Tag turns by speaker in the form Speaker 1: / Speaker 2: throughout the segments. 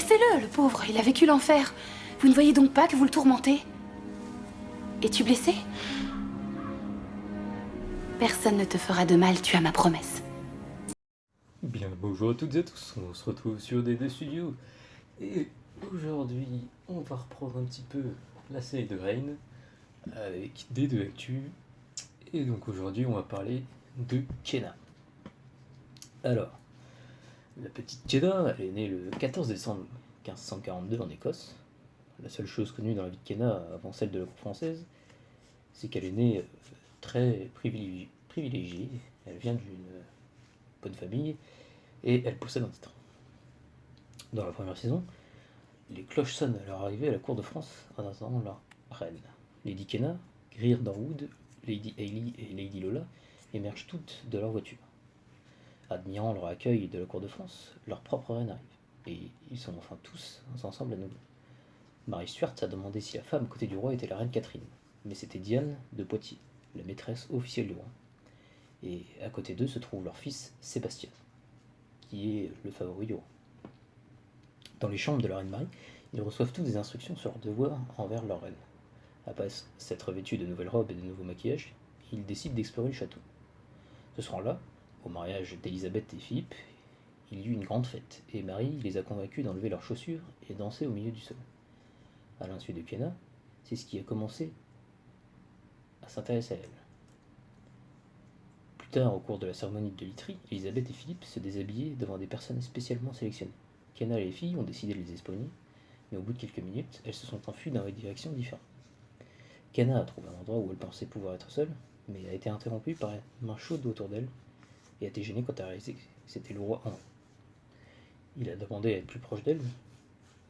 Speaker 1: Laissez-le, le pauvre, il a vécu l'enfer. Vous ne voyez donc pas que vous le tourmentez? Es-tu blessé? Personne ne te fera de mal, tu as ma promesse.
Speaker 2: Bien, bonjour à toutes et à tous, on se retrouve sur DD Studio. Et aujourd'hui, on va reprendre un petit peu la série de Rain avec D2 Actu. Et donc aujourd'hui, on va parler de Kenna. Alors, la petite Kenna, elle est née le 14 décembre 1542 en Écosse. La seule chose connue dans la vie de Kenna avant celle de la cour française, c'est qu'elle est née très privilégiée. Elle vient d'une bonne famille et elle possède un titre. Dans la première saison, les cloches sonnent à leur arrivée à la cour de France en attendant leur reine. Lady Kenna, Greer Dorwood, Lady Hailey et Lady Lola émergent toutes de leur voiture. Admirant leur accueil de la cour de France, leur propre reine arrive, et ils sont enfin tous ensemble à nouveau. Marie Stuart a demandé si la femme côté du roi était la reine Catherine, mais c'était Diane de Poitiers, la maîtresse officielle du roi. Et à côté d'eux se trouve leur fils Sébastien, qui est le favori du roi. Dans les chambres de la reine Marie, ils reçoivent tous des instructions sur leurs devoirs envers leur reine. Après s'être vêtus de nouvelles robes et de nouveaux maquillages, ils décident d'explorer le château. Ce soir-là, au mariage d'Élisabeth et Philippe, il y eut une grande fête, et Marie les a convaincus d'enlever leurs chaussures et danser au milieu du sol. À l'insu de Kenna, c'est ce qui a commencé à s'intéresser à elle. Plus tard, au cours de la cérémonie de literie, Élisabeth et Philippe se déshabillaient devant des personnes spécialement sélectionnées. Kenna et les filles ont décidé de les espionner, mais au bout de quelques minutes, elles se sont enfuies dans des directions différentes. Kenna a trouvé un endroit où elle pensait pouvoir être seule, mais a été interrompue par une main chaude autour d'elle et a été gênée quand elle a réalisé que c'était le roi Henri. Il a demandé à être plus proche d'elle,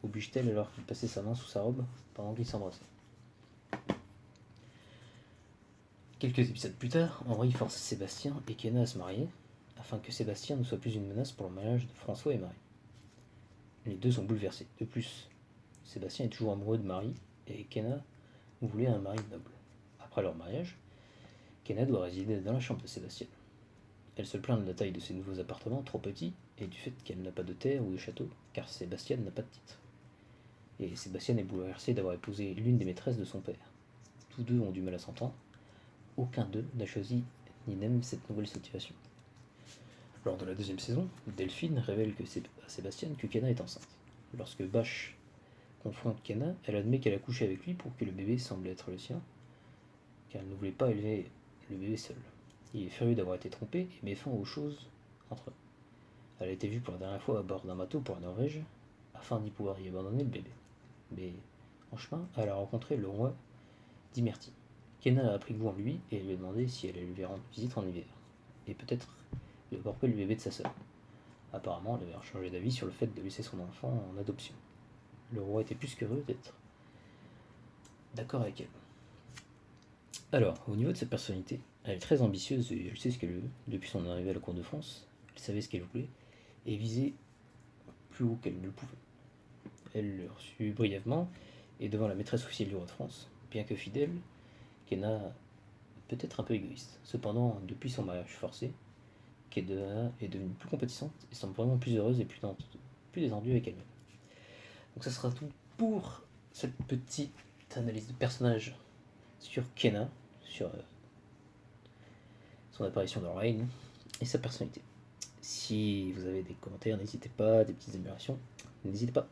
Speaker 2: oblige-t-elle alors qu'il passait sa main sous sa robe pendant qu'ils s'embrassaient. Quelques épisodes plus tard, Henri force Sébastien et Kenna à se marier, afin que Sébastien ne soit plus une menace pour le mariage de François et Marie. Les deux sont bouleversés. De plus, Sébastien est toujours amoureux de Marie et Kenna voulait un mari noble. Après leur mariage, Kenna doit résider dans la chambre de Sébastien. Elle se plaint de la taille de ses nouveaux appartements, trop petits, et du fait qu'elle n'a pas de terre ou de château, car Sébastien n'a pas de titre. Et Sébastien est bouleversé d'avoir épousé l'une des maîtresses de son père. Tous deux ont du mal à s'entendre. Aucun d'eux n'a choisi ni n'aime cette nouvelle situation. Lors de la deuxième saison, Delphine révèle à Sébastien que Kenna est enceinte. Lorsque Bache confronte Kenna, elle admet qu'elle a couché avec lui pour que le bébé semble être le sien, car elle ne voulait pas élever le bébé seul. Il est furieux d'avoir été trompé et met fin aux choses entre eux. Elle a été vue pour la dernière fois à bord d'un bateau pour la Norvège, afin d'y pouvoir y abandonner le bébé. Mais en chemin, elle a rencontré le roi d'Imertie. Kenna a pris goût en lui et lui a demandé si elle allait lui rendre visite en hiver, et peut-être lui apporter le bébé de sa sœur. Apparemment, elle avait changé d'avis sur le fait de laisser son enfant en adoption. Le roi était plus qu'heureux d'être d'accord avec elle. Alors, au niveau de sa personnalité, elle est très ambitieuse et elle sait ce qu'elle veut. Depuis son arrivée à la cour de France, elle savait ce qu'elle voulait et visait plus haut qu'elle ne le pouvait. Elle le reçut brièvement et devant la maîtresse officielle du roi de France. Bien que fidèle, Kenna peut être un peu égoïste. Cependant, depuis son mariage forcé, Kenna est devenue plus compétissante et semble vraiment plus heureuse et plus détendue avec elle-même. Donc ça sera tout pour cette petite analyse de personnage sur Kenna, sur son apparition dans Rain et sa personnalité. Si vous avez des commentaires, n'hésitez pas, des petites améliorations, n'hésitez pas.